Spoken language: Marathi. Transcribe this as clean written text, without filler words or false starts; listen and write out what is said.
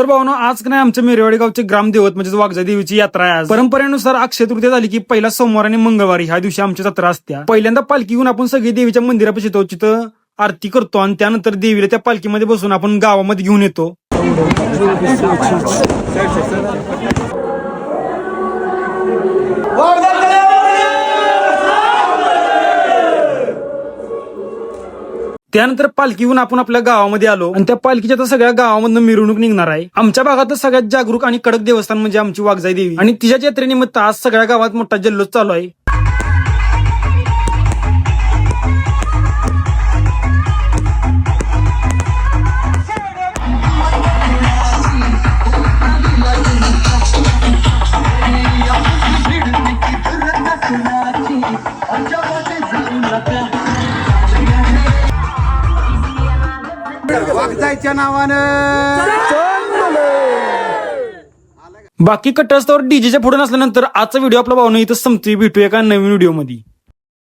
तर भावना आज नाही आमच्या मिरवाडी गावचे ग्रामदेवत म्हणजे वाघजा देवीची यात्रा आहे. आज परंपरेनुसार अक्षय तृतीया झाली की पहिला सोमवार आणि मंगळवारी ह्या दिवशी आमची जत्रा असते. पहिल्यांदा पालखी घेऊन आपण सगळी देवीच्या मंदिरापाशी येतो, तिथं आरती करतो आणि त्यानंतर देवीला त्या पालखीमध्ये बसून आपण गावामध्ये घेऊन येतो. त्यानंतर पालखीहून आपण आपल्या गावामध्ये आलो आणि त्या पालखीच्या तर सगळ्या गावामधून मिरवणूक निघणार आहे. आमच्या भागात सगळ्यात जागरूक आणि कडक देवस्थान म्हणजे आमची वाघजाई देवी आणि तिच्या यात्रेनिमित्त आज सगळ्या गावात मोठा जल्लोष चालू आहे. वाघजाईच्या नावानं बाकी कट्टरस्तावर डीजेच्या पुढे नसल्यानंतर आजचा व्हिडिओ आपला भावना इथं संपतोय. भेटूया एका नवीन व्हिडिओ मध्ये.